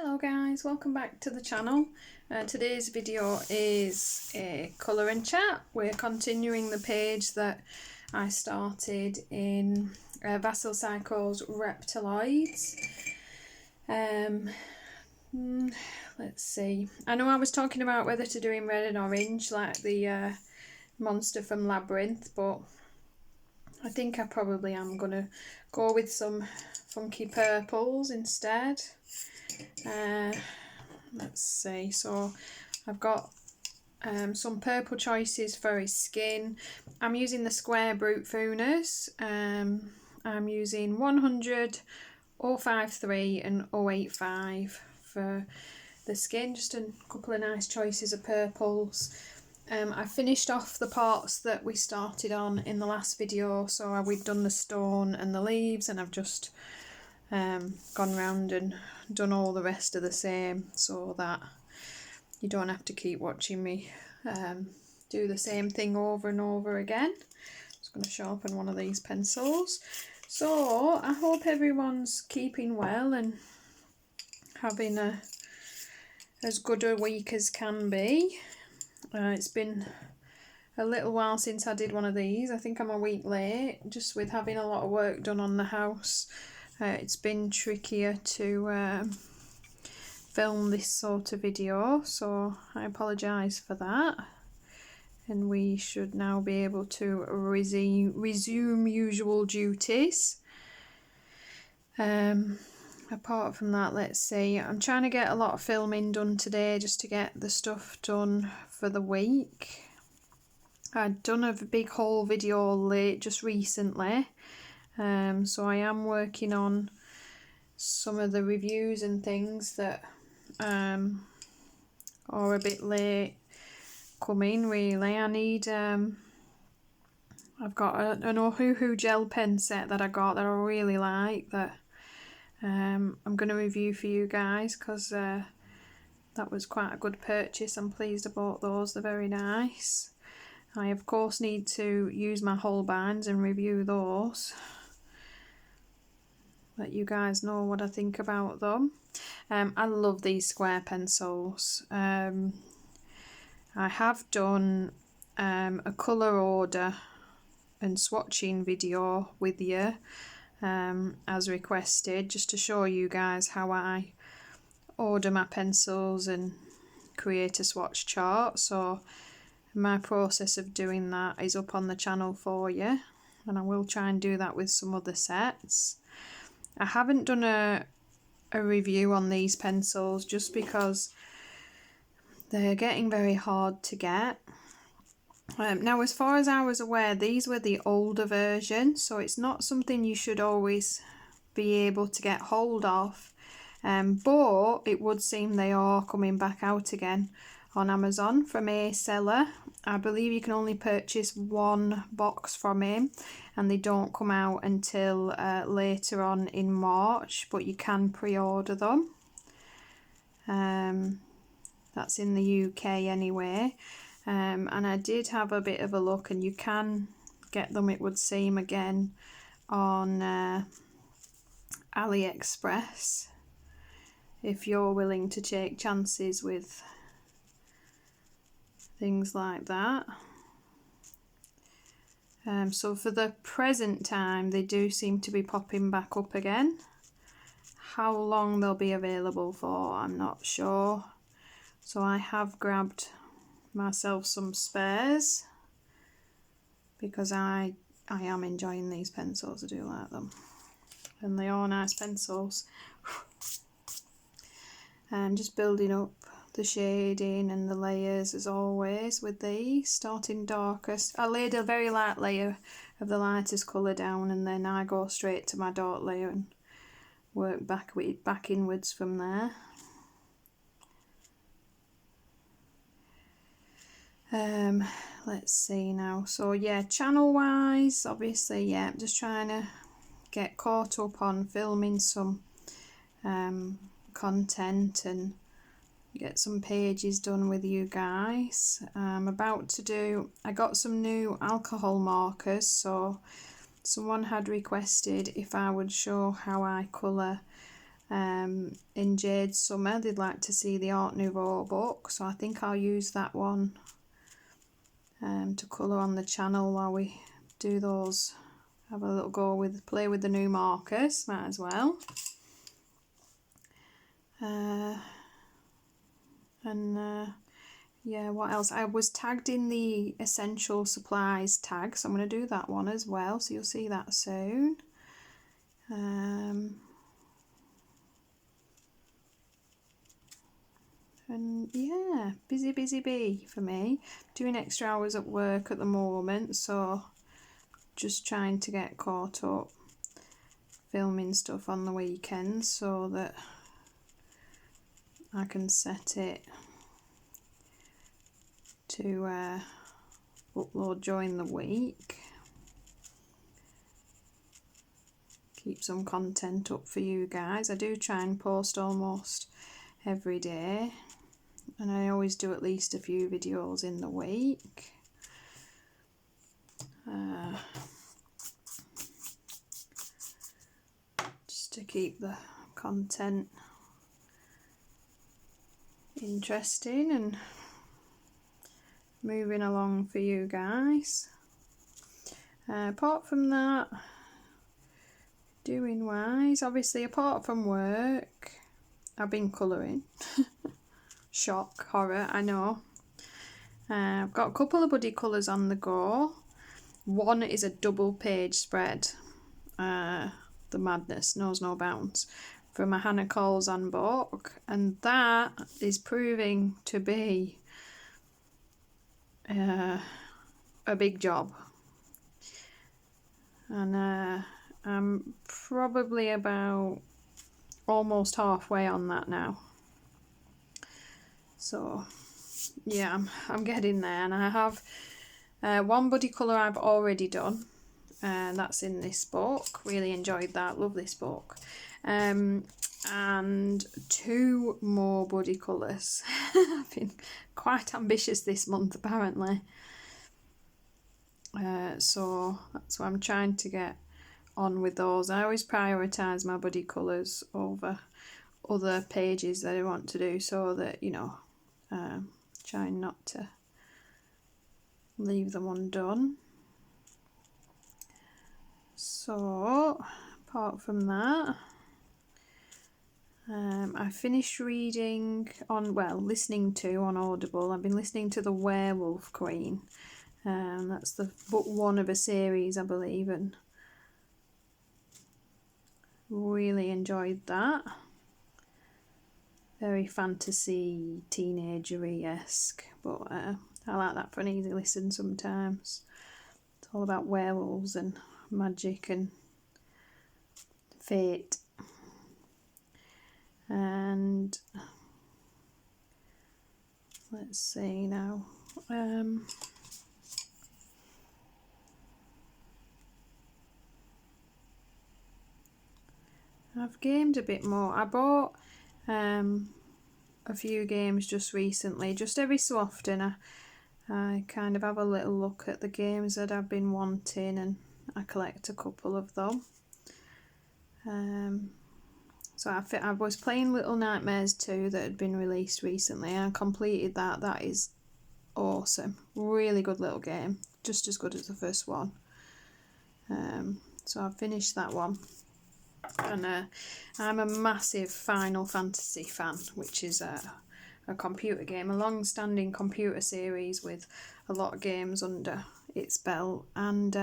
Hello guys, welcome back to the channel. Today's video is a colour and chat. We're continuing the page that I started in Vasyl Saiko's Reptiloids. Let's see. I know I was talking about whether to do in red and orange like the monster from Labyrinth, but I think I probably am going to go with some funky purples instead. Let's see, so I've got some purple choices for his skin. I'm using the square brutfuners. I'm using 100, 053 and 085 for the skin, just a couple of nice choices of purples. I finished off the parts that we started on in the last video, so we've done the stone and the leaves, and I've just gone round and done all the rest of the same so that you don't have to keep watching me do the same thing over and over again. Just going to sharpen one of these pencils. So I hope everyone's keeping well and having as good a week as can be. It's been a little while since I did one of these. I think I'm a week late, just with having a lot of work done on the house. It's been trickier to film this sort of video, so I apologise for that. And we should now be able to resume usual duties. Apart from that, let's see, I'm trying to get a lot of filming done today just to get the stuff done for the week. I'd done a big haul video late just recently. So I am working on some of the reviews and things that are a bit late coming really. I need I've got an Ohuhu gel pen set that I got that I really like, that I'm going to review for you guys, because that was quite a good purchase. I'm pleased I bought those, they're very nice. I of course need to use my Holbeins and review those, let you guys know what I think about them. I love these square pencils. I have done a colour order and swatching video with you as requested, just to show you guys how I order my pencils and create a swatch chart. So my process of doing that is up on the channel for you, and I will try and do that with some other sets. I haven't done a review on these pencils just because they're getting very hard to get. Now, as far as I was aware, these were the older version, so it's not something you should always be able to get hold of, but it would seem they are coming back out again on Amazon from a seller. I believe you can only purchase one box from him, and they don't come out until later on in March, but you can pre-order them. That's in the UK anyway. And I did have a bit of a look, and you can get them, it would seem, again on AliExpress if you're willing to take chances with things like that. So for the present time, they do seem to be popping back up again. How long they'll be available for, I'm not sure. So I have grabbed myself some spares because I am enjoying these pencils. I do like them, and they are nice pencils. Just building up the shading and the layers as always with these, starting darkest. I laid a very light layer of the lightest colour down, and then I go straight to my dark layer and work back inwards from there. Let's see now. So yeah, channel wise, obviously, yeah, I'm just trying to get caught up on filming some content and get some pages done with you guys. I'm about to do, I got some new alcohol markers, so someone had requested if I would show how I colour in Jade's summer. They'd like to see the Art Nouveau book, so I think I'll use that one to colour on the channel while we do those. Have a little go with, play with the new markers, might as well. Yeah, what else? I was tagged in the essential supplies tag, so I'm going to do that one as well, so you'll see that soon. And yeah, busy bee for me. Doing extra hours at work at the moment, so just trying to get caught up filming stuff on the weekends so that I can set it to upload during the week. Keep some content up for you guys. I do try and post almost every day, and I always do at least a few videos in the week. Just to keep the content interesting and moving along for you guys. Apart from that, doing wise, obviously apart from work, I've been colouring. Shock, horror, I know. I've got a couple of buddy colours on the go. One is a double page spread, The Madness Knows No Bounds, from a Hannah Colzan book, and that is proving to be a big job. And I'm probably about almost halfway on that now. So yeah, I'm getting there, and I have one buddy colour I've already done, and that's in this book. Really enjoyed that, love this book. And 2 more buddy colours. I've been quite ambitious this month apparently. So that's what I'm trying to get on with those. I always prioritise my buddy colours over other pages that I want to do, so that, you know, trying not to leave them undone. So apart from that, I finished listening to on Audible. I've been listening to The Werewolf Queen. That's the book 1 of a series, I believe, and really enjoyed that. Very fantasy, teenagery-esque, but I like that for an easy listen sometimes. It's all about werewolves and magic and fate. And let's see now. I've gamed a bit more. I bought a few games just recently. Just every so often I kind of have a little look at the games that I've been wanting, and I collect a couple of them. So I was playing Little Nightmares 2 that had been released recently, and I completed that. That is awesome. Really good little game. Just as good as the first one. So I finished that one. And I'm a massive Final Fantasy fan, which is a computer game, a long-standing computer series with a lot of games under its belt. And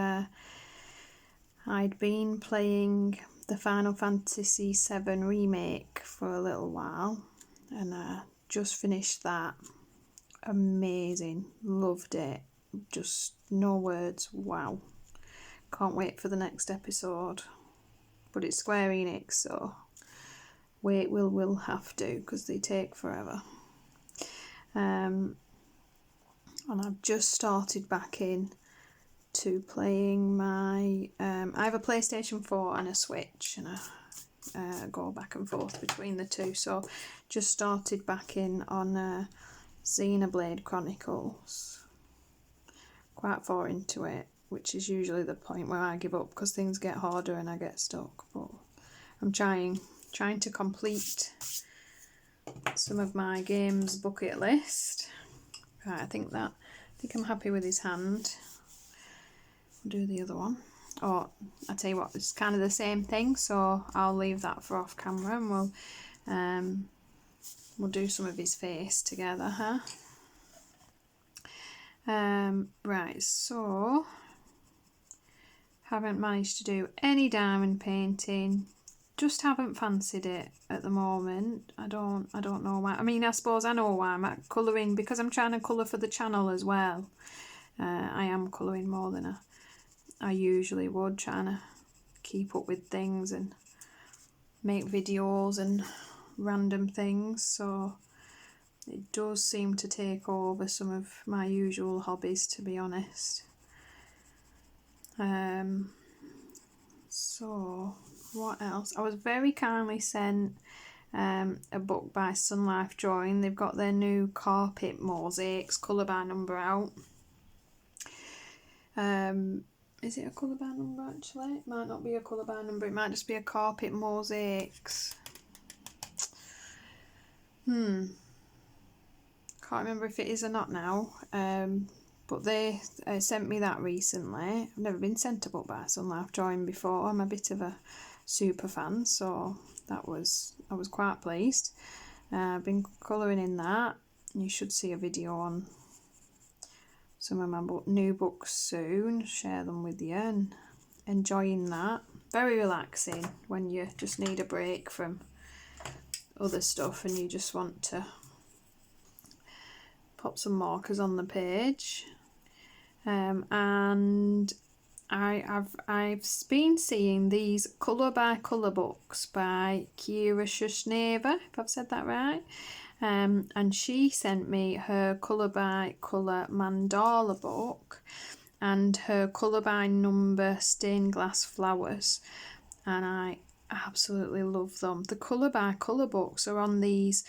I'd been playing the Final Fantasy VII remake for a little while, and just finished that. Amazing, loved it, just no words, wow. Can't wait for the next episode. But it's Square Enix, so wait, we'll have to, because they take forever. And I've just started back in to playing my I have a PlayStation 4 and a Switch, and I go back and forth between the two. So just started back in on Xenoblade Chronicles. Quite far into it, which is usually the point where I give up because things get harder and I get stuck. But I'm trying trying to complete some of my games bucket list. Right, I think I'm happy with his hand. I'll do the other one. Oh, I tell you what, it's kind of the same thing, so I'll leave that for off camera, and we'll do some of his face together, huh? Right, so haven't managed to do any diamond painting. Just haven't fancied it at the moment. I don't know why. I mean, I suppose I know why. I'm at colouring because I'm trying to colour for the channel as well. I am colouring more than I usually would, trying to keep up with things and make videos and random things, so it does seem to take over some of my usual hobbies, to be honest. So what else? I was very kindly sent a book by Sun Life Drawing. They've got their new carpet mosaics colour by number out. Is it a colour by number actually? It might not be a colour by number, it might just be a carpet mosaics. Can't remember if it is or not now. But they sent me that recently. I've never been sent a book by Sun Life Drawing before. I'm a bit of a super fan, so I was quite pleased. I've been colouring in that. You should see a video on some of my new books soon. Share them with you and enjoying that. Very relaxing when you just need a break from other stuff and you just want to pop some markers on the page. And I've been seeing these colour by colour books by Kira Shushneva, if I've said that right. And she sent me her colour by colour mandala book and her colour by number stained glass flowers, and I absolutely love them. The colour by colour books are on these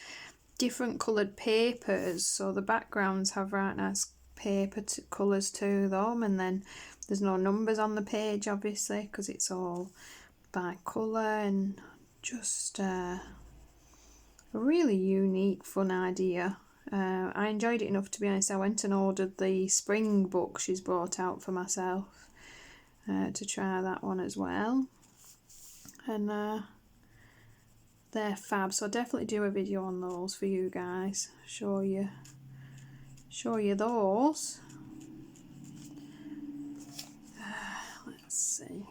different coloured papers, so the backgrounds have right nice paper colours to them, and then there's no numbers on the page obviously because it's all by colour, and just a really unique, fun idea. I enjoyed it enough, to be honest. I went and ordered the spring book she's brought out for myself to try that one as well, and they're fab, so I'll definitely do a video on those for you guys, show you those. Let's see,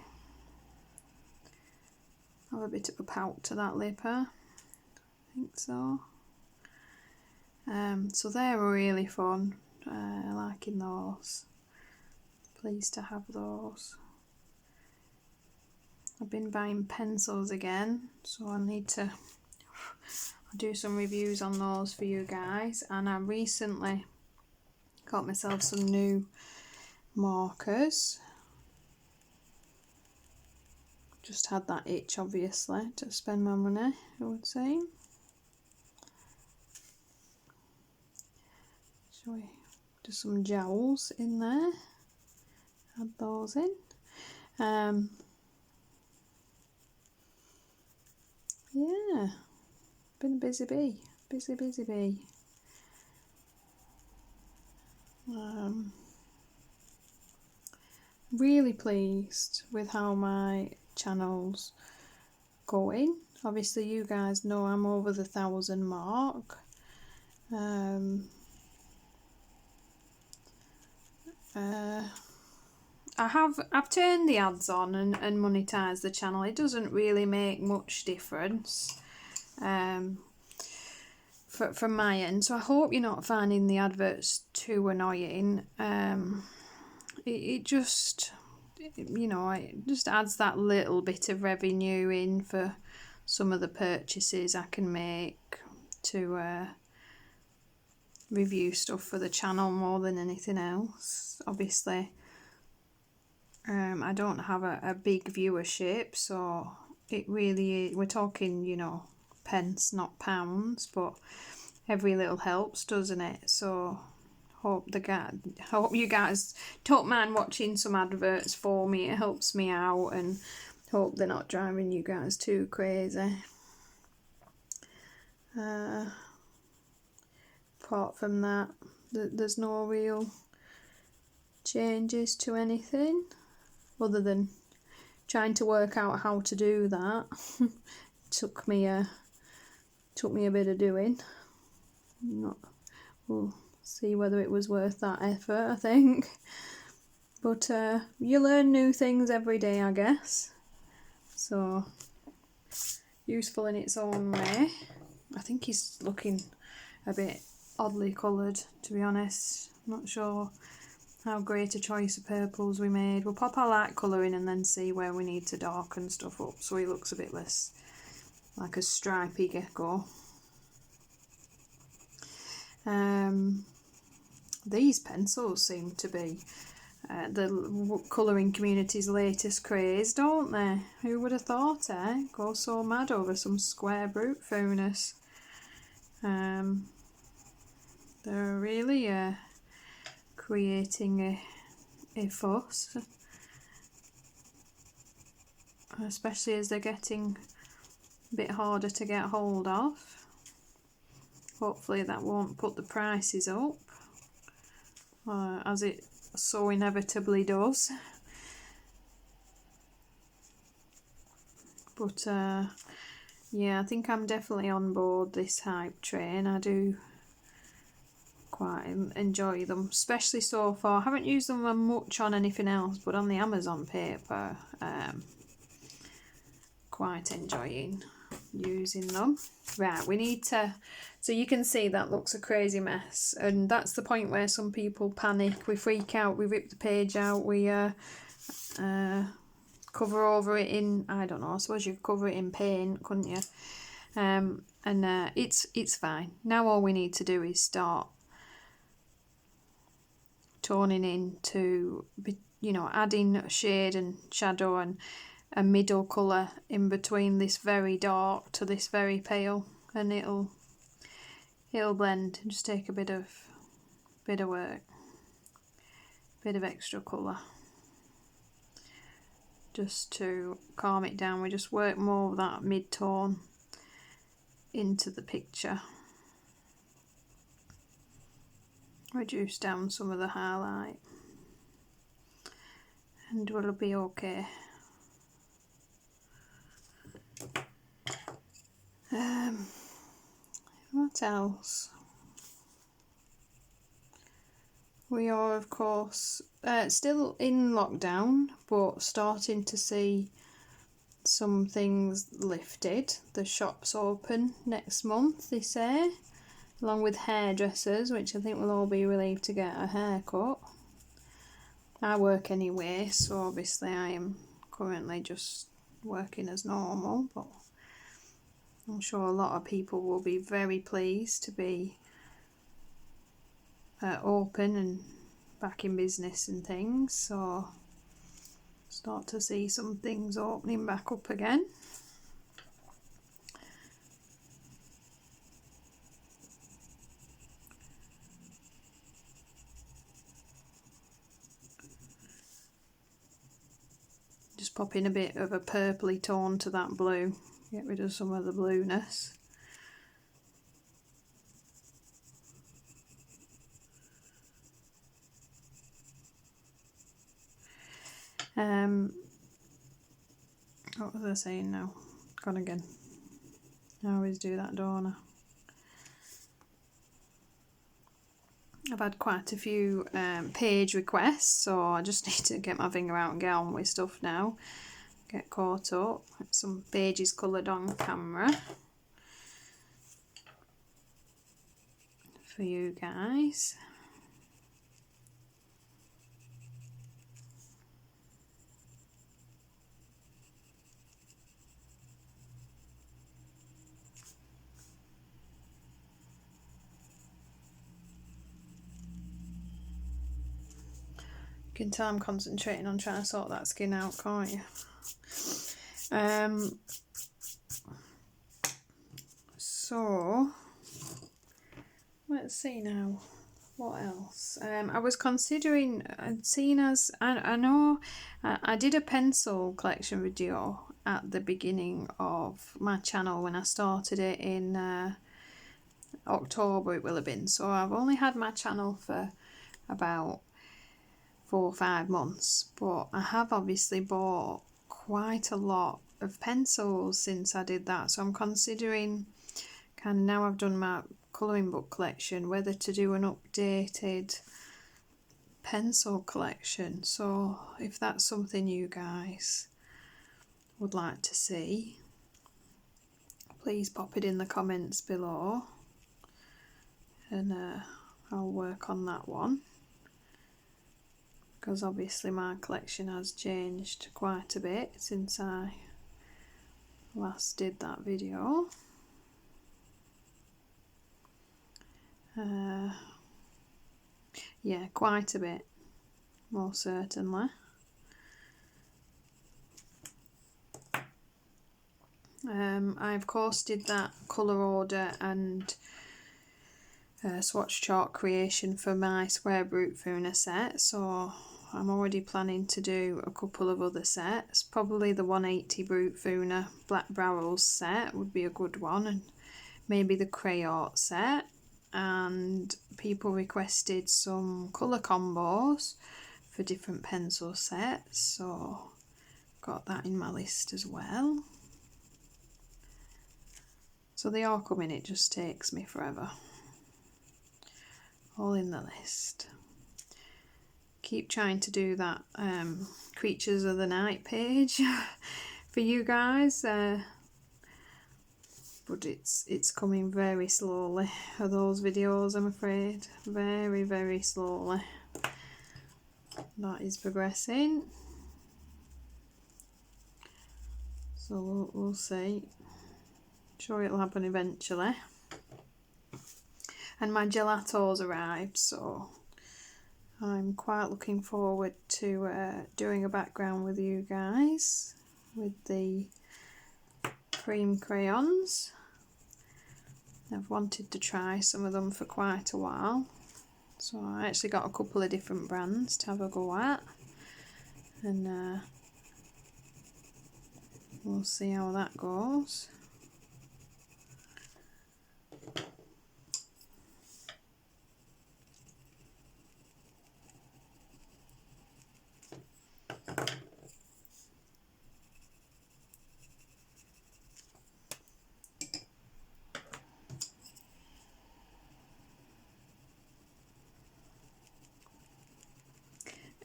have a bit of a pout to that lipper, I think so. So they're really fun, liking those, pleased to have those. I've been buying pencils again, so I need to do some reviews on those for you guys. And I recently got myself some new markers. Just had that itch obviously to spend my money, I would say. Shall we do some jowls in there? Add those in. Yeah, been a busy bee, busy bee. Really pleased with how my channel's going. Obviously you guys know I'm over the 1,000 mark. I've turned the ads on and monetized the channel. It doesn't really make much difference from my end, so I hope you're not finding the adverts too annoying. It just, you know, it just adds that little bit of revenue in for some of the purchases I can make to review stuff for the channel more than anything else. Obviously I don't have a big viewership, so it really is, we're talking, you know, pence not pounds, but every little helps, doesn't it? So hope you guys don't mind watching some adverts for me. It helps me out, and hope they're not driving you guys too crazy. Apart from that, there's no real changes to anything other than trying to work out how to do that. took me a bit of doing. We'll see whether it was worth that effort, I think. But you learn new things every day, I guess. So useful in its own way. I think he's looking a bit oddly coloured, to be honest. Not sure how great a choice of purples we made. We'll pop our light colour in and then see where we need to darken stuff up so he looks a bit less like a stripy gecko. These pencils seem to be the colouring community's latest craze, don't they? Who would have thought, eh? Go so mad over some square brutfuners. They're really creating a fuss, especially as they're getting a bit harder to get hold of. Hopefully that won't put the prices up, as it so inevitably does. But yeah, I think I'm definitely on board this hype train. I do quite enjoy them, especially so far. I haven't used them much on anything else, but on the Amazon paper, quite enjoying using them. Right, we need to, so you can see that looks a crazy mess, and that's the point where some people panic, we freak out, we rip the page out, we cover over it in, I don't know, I suppose you could cover it in paint, couldn't you? It's fine. Now all we need to do is start toning in to, you know, adding shade and shadow and a middle colour in between this very dark to this very pale, and it'll blend. Just take a bit of work, bit of extra colour just to calm it down. We just work more of that mid-tone into the picture, reduce down some of the highlight, and we'll be okay. What else? We are, of course, still in lockdown, but starting to see some things lifted. The shop's open next month, they say, along with hairdressers, which I think we'll all be relieved to get a haircut. I work anyway, so obviously I am currently just working as normal, but I'm sure a lot of people will be very pleased to be open and back in business and things, so start to see some things opening back up again. Just pop in a bit of a purpley tone to that blue, get rid of some of the blueness. What was I saying now? Gone again. I always do that, don't I? I've had quite a few page requests, so I just need to get my finger out and get on with stuff now. Get caught up. Some pages coloured on camera for you guys. You can tell I'm concentrating on trying to sort that skin out, can't you? So let's see now. What else? I was considering, seeing as I know I did a pencil collection video at the beginning of my channel when I started it in October it will have been. So I've only had my channel for about 4 or 5 months, but I have obviously bought quite a lot of pencils since I did that. So I'm considering, kind of now I've done my colouring book collection, whether to do an updated pencil collection. So if that's something you guys would like to see, please pop it in the comments below, and I'll work on that one, because obviously my collection has changed quite a bit since I last did that video. Yeah, quite a bit, most certainly. I of course did that colour order and swatch chart creation for my square brutfuner set, so I'm already planning to do a couple of other sets. Probably the 180 brutfuner black barrels set would be a good one, and maybe the Crayart set. And people requested some colour combos for different pencil sets, so got that in my list as well. So they are coming, it just takes me forever. All in the list. Keep trying to do that Creatures of the Night page for you guys, but it's coming very slowly for those videos, I'm afraid. Very, very slowly. That is progressing. So we'll see. Sure it'll happen eventually. And my gelato's arrived, so I'm quite looking forward to doing a background with you guys with the cream crayons. I've wanted to try some of them for quite a while, so I actually got a couple of different brands to have a go at, and we'll see how that goes.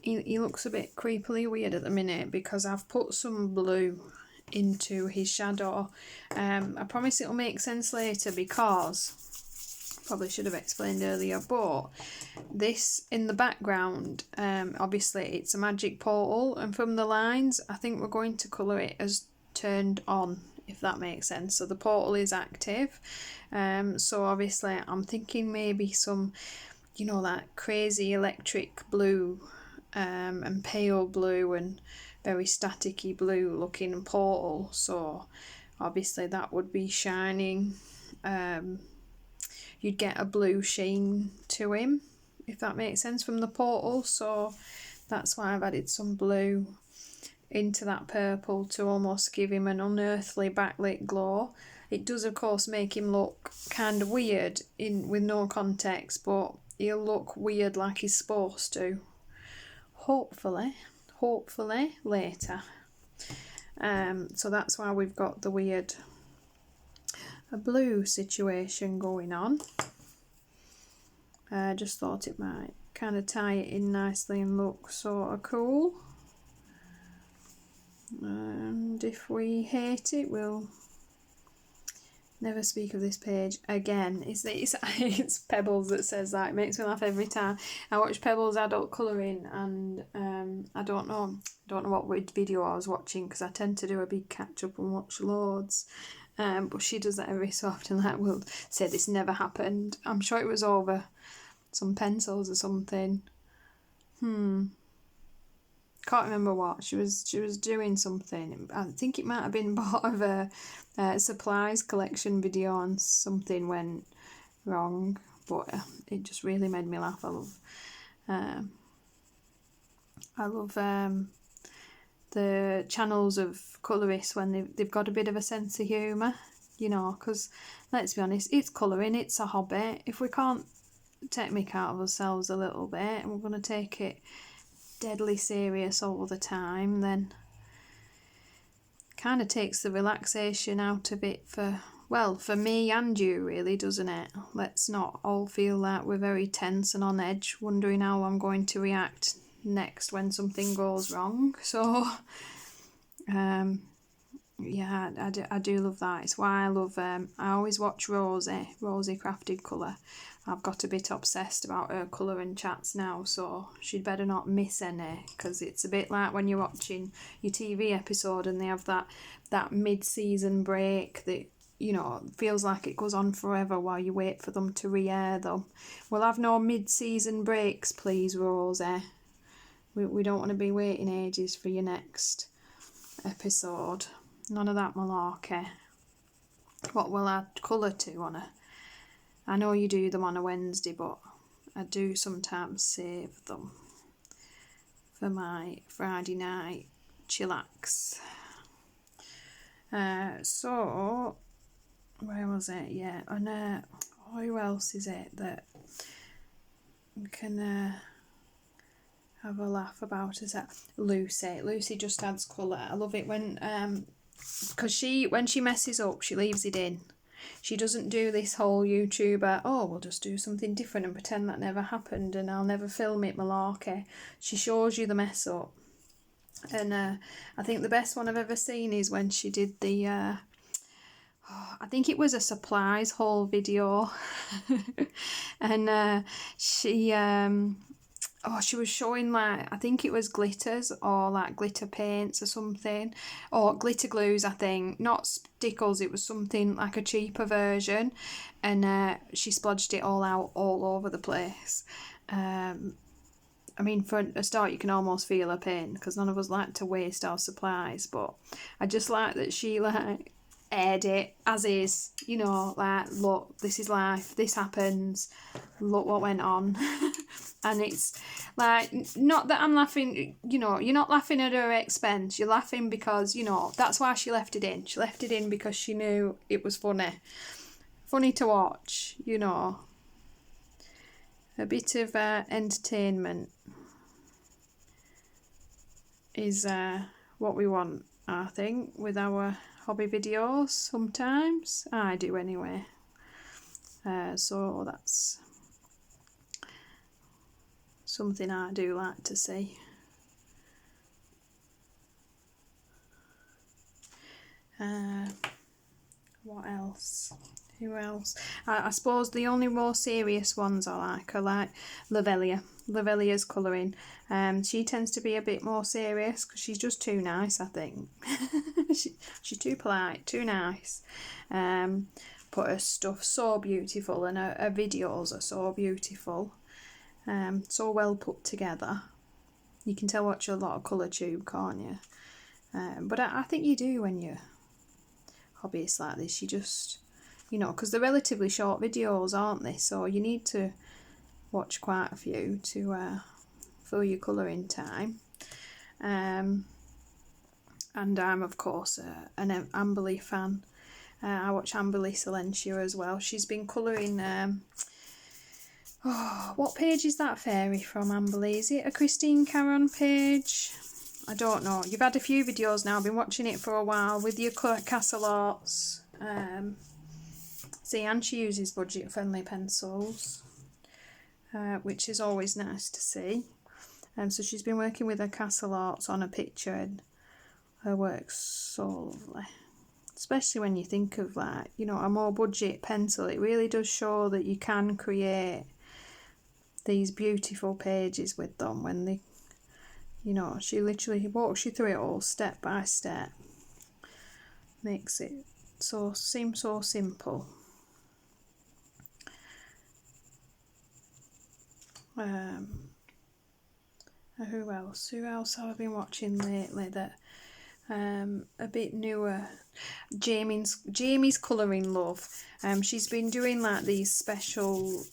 He looks a bit creepily weird at the minute because I've put some blue into his shadow. I promise it'll make sense later, because probably should have explained earlier, but this in the background, obviously it's a magic portal, and from the lines I think we're going to colour it as turned on, if that makes sense. So the portal is active, so obviously I'm thinking maybe some, you know, that crazy electric blue and pale blue and very staticky blue looking portal. So obviously that would be shining, you'd get a blue sheen to him, if that makes sense, from the portal. So that's why I've added some blue into that purple to almost give him an unearthly backlit glow. It does of course make him look kind of weird with no context, but he'll look weird like he's supposed to. Hopefully later. So that's why we've got the weird blue situation going on. I just thought it might kind of tie it in nicely and look sort of cool. And if we hate it, we'll never speak of this page again. It's Pebbles that says that. It makes me laugh every time. I watch Pebbles adult colouring, and I don't know what video I was watching, because I tend to do a big catch up and watch loads. But she does that every so often. Like, will say this never happened. I'm sure it was over some pencils or something. Can't remember what. She was doing something. I think it might have been part of a supplies collection video, and something went wrong. But it just really made me laugh. I love the channels of colourists when they've got a bit of a sense of humour. you know, because let's be honest, it's colouring, it's a hobby. If we can't take mick out of ourselves a little bit and we're going to take it deadly serious all the time, then kind of takes the relaxation out of it for me and you, really, doesn't it? Let's not all feel like we're very tense and on edge, wondering how I'm going to react next when something goes wrong. So yeah, I do love that. It's why I love I always watch Rosie Crafted Colour. I've got a bit obsessed about her colouring chats now, so she'd better not miss any, because it's a bit like when you're watching your TV episode and they have that mid-season break that, you know, feels like it goes on forever while you wait for them to re-air them. We'll have no mid-season breaks, please, Rosie. We don't want to be waiting ages for your next episode. None of that malarkey. What will add colour to on a... I know you do them on a Wednesday, but I do sometimes save them for my Friday night chillax. So, where was it? Yeah, and who else is it that we can have a laugh about? Is that Lucy? Lucy just adds colour. I love it when because when she messes up, she leaves it in. She doesn't do this whole YouTuber, oh, we'll just do something different and pretend that never happened and I'll never film it malarkey. She shows you the mess up. And I think the best one I've ever seen is when she did the, I think it was a supplies haul video. And she was showing, like, I think it was glitters or like glitter paints or something, or glitter glues, I think, not stickles, it was something like a cheaper version, and she splodged it all out all over the place. I mean, for a start, you can almost feel her pain, because none of us like to waste our supplies, but I just like that she, like, aired it as is, you know, like, look, this is life, this happens, look what went on. And it's like, not that I'm laughing, you know, you're not laughing at her expense, you're laughing because, you know, that's why she left it in. She left it in because she knew it was funny to watch, you know, a bit of entertainment is what we want, I think, with our hobby videos sometimes. I do anyway. So that's something I do like to see. What else? Who else? I suppose the only more serious ones I like Lavelia. Lavelia's colouring. She tends to be a bit more serious because she's just too nice, I think. She's too polite, too nice. But her stuff's so beautiful, and her videos are so beautiful. So well put together. You can tell watch a lot of colour tube, can't you? But I think you do when you're hobbyists like this. You just, you know, because they're relatively short videos, aren't they? So you need to watch quite a few to fill your colouring time. And I'm, of course, an Amberley fan. I watch Amberley Silentia as well. She's been colouring... what page is that fairy from, Amberley? Is it a Christine Caron page? I don't know. You've had a few videos now. I've been watching it for a while with your castle arts. See, and she uses budget-friendly pencils, which is always nice to see. So she's been working with her castle arts on a picture, and her work's so lovely. Especially when you think of, like, you know, a more budget pencil. It really does show that you can create these beautiful pages with them when they, you know, she literally walks you through it all step by step. Makes it seem so simple. Who else have I been watching lately that a bit newer? Jamie's Colouring Love. She's been doing like these special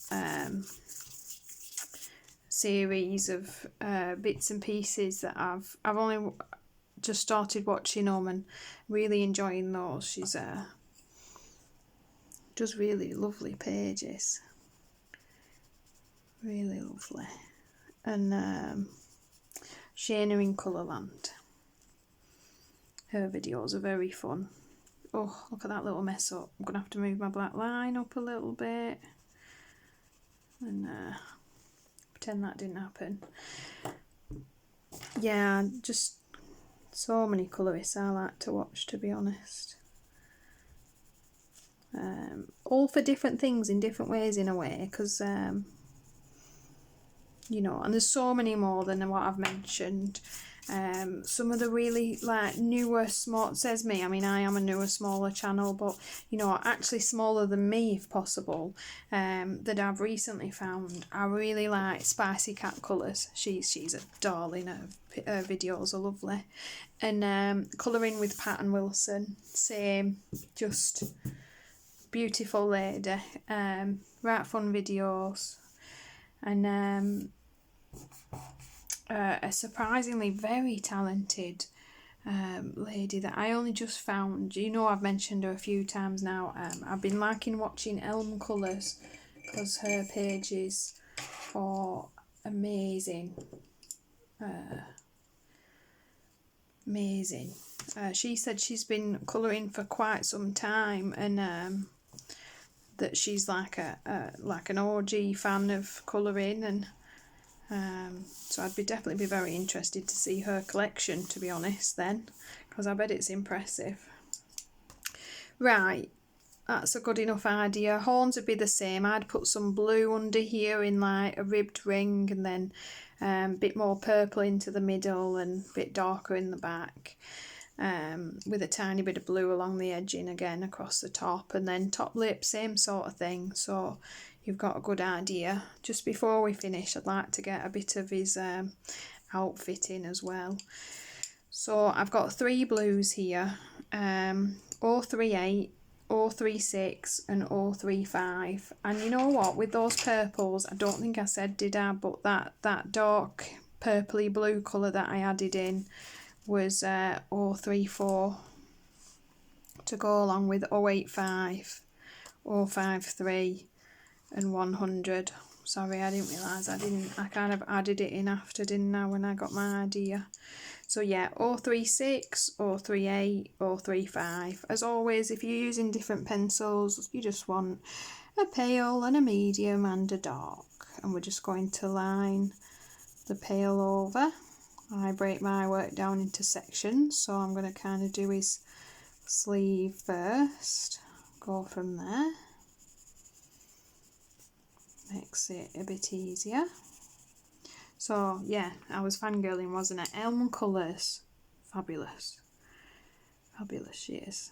series of bits and pieces that I've only just started watching them and really enjoying those. She's does really lovely pages. Really lovely. And Shayna in Colourland. Her videos are very fun. Oh, look at that little mess up. I'm going to have to move my black line up a little bit. And pretend that didn't happen. Yeah, just so many colourists I like to watch, to be honest. All for different things in different ways in a way, because you know, and there's so many more than what I've mentioned. Some of the really like newer, small, says me, I mean I am a newer, smaller channel, but you know, actually smaller than me if possible, that I've recently found. I really like Spicy Cat Colours. She's a darling. Her videos are lovely. And Colouring with Pat and Wilson, same, just beautiful lady. Right fun videos. And a surprisingly very talented lady that I only just found. You know, I've mentioned her a few times now. I've been liking watching Elm Colours because her pages are amazing. Amazing. She said she's been colouring for quite some time, and that she's like an OG fan of colouring, and so I'd definitely be very interested to see her collection, to be honest, then, because I bet it's impressive. Right, that's a good enough idea. Horns would be the same. I'd put some blue under here in like a ribbed ring, and then a bit more purple into the middle and a bit darker in the back, with a tiny bit of blue along the edging again across the top, and then top lip, same sort of thing. So you've got a good idea. Just before we finish, I'd like to get a bit of his outfit in as well. So I've got 3 blues here, 038, 036 and 035. And you know what, with those purples, I don't think I said, did I, but that dark purpley blue colour that I added in was 034 to go along with 085, 053 and 100. Sorry, I didn't realise I kind of added it in after, didn't I, when I got my idea. So yeah, 036, 038, 035. As always, if you're using different pencils, you just want a pale and a medium and a dark. And we're just going to line the pale over. I break my work down into sections, so I'm going to kind of do his sleeve first. Go from there. Makes it a bit easier. So yeah, I was fangirling, wasn't it? Elm Colours, fabulous, fabulous she is.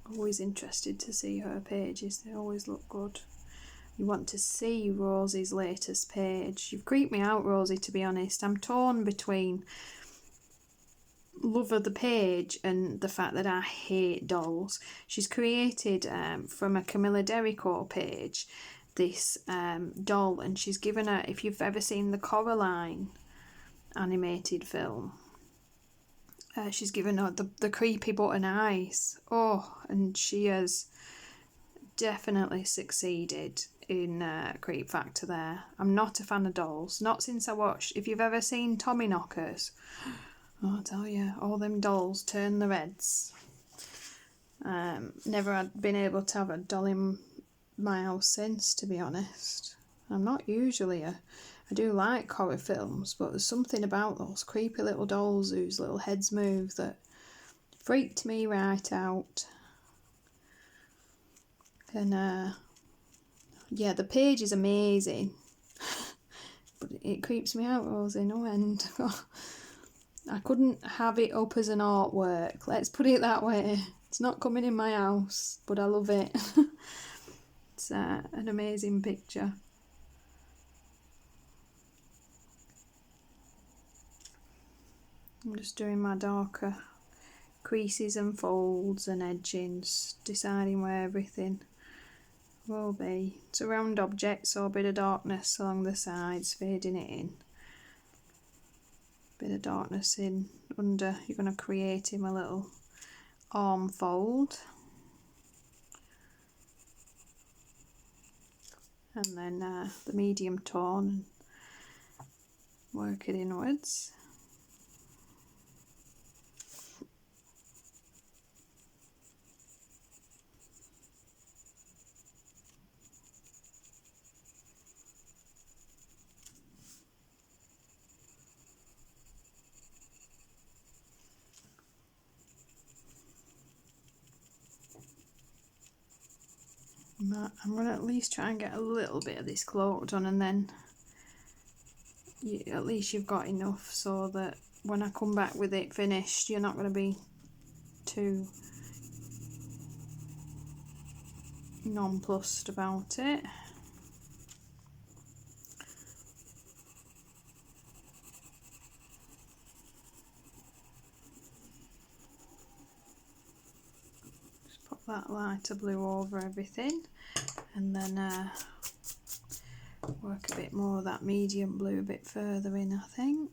Always interested to see her pages, they always look good. You want to see Rosie's latest page. You've creeped me out, Rosie, to be honest. I'm torn between love of the page and the fact that I hate dolls. She's created from a Camilla Derico page this doll, and she's given her, if you've ever seen the Coraline animated film, she's given her the creepy button eyes. Oh, and she has definitely succeeded in creep factor there. I'm not a fan of dolls, not since I watched, if you've ever seen Tommy Knockers, oh, I tell you, all them dolls turn their heads. Never had been able to have a doll in my house since, to be honest. I'm not usually I do like horror films, but there's something about those creepy little dolls whose little heads move that freaked me right out. And yeah, the page is amazing, but it creeps me out, Rosie, no end. I couldn't have it up as an artwork, let's put it that way. It's not coming in my house, but I love it. It's an amazing picture. I'm just doing my darker creases and folds and edgings, deciding where everything will be. It's a round object, so a bit of darkness along the sides, fading it in. Bit of darkness in under. You're going to create him a little arm fold, and then the medium tone, and work it inwards. I'm going to at least try and get a little bit of this cloak done, and then at least you've got enough so that when I come back with it finished, you're not going to be too nonplussed about it. Just put that lighter blue over everything, and then work a bit more of that medium blue a bit further in, I think.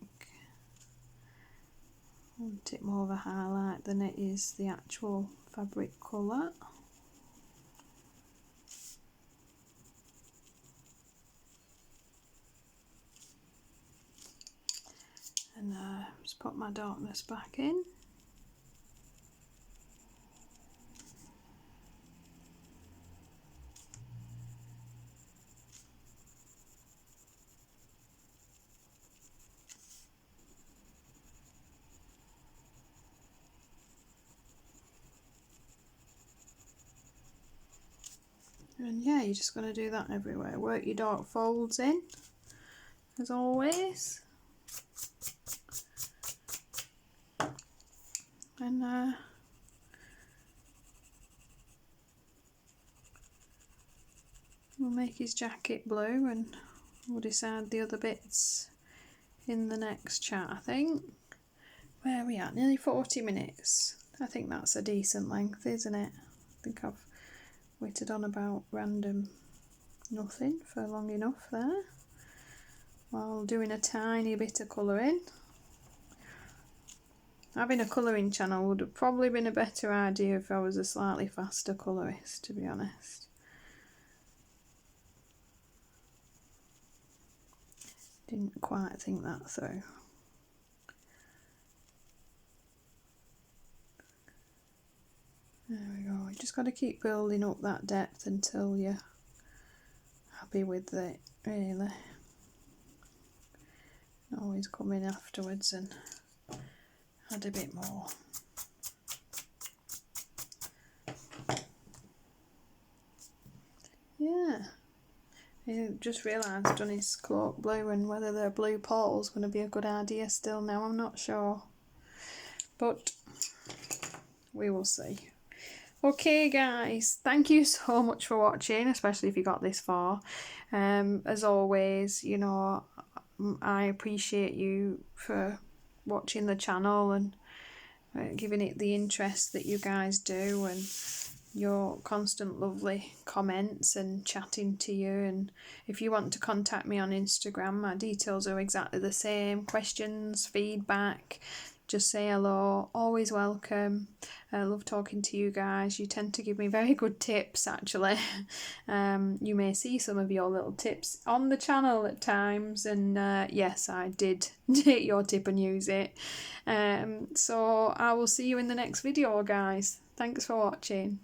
I want it more of a highlight than it is the actual fabric colour. And just put my darkness back in. And yeah, you're just going to do that everywhere. Work your dark folds in, as always. And we'll make his jacket blue, and we'll decide the other bits in the next chat, I think. Where are we at? Nearly 40 minutes. I think that's a decent length, isn't it? I think I've waited on about random nothing for long enough there, while doing a tiny bit of colouring. Having a colouring channel would have probably been a better idea if I was a slightly faster colourist, to be honest. Didn't quite think that through. There we go. You just got to keep building up that depth until you're happy with it, really. Always come in afterwards and add a bit more. Yeah. I just realised I've done his cloak blue, and whether the blue portal's going to be a good idea still now, I'm not sure. But we will see. Okay guys, thank you so much for watching, especially if you got this far. As always, you know, I appreciate you for watching the channel and giving it the interest that you guys do, and your constant lovely comments and chatting to you. And if you want to contact me on Instagram, my details are exactly the same. Questions, feedback, just say hello, always welcome. I love talking to you guys. You tend to give me very good tips, actually. You may see some of your little tips on the channel at times, and yes, I did take your tip and use it. So I will see you in the next video, guys. Thanks for watching.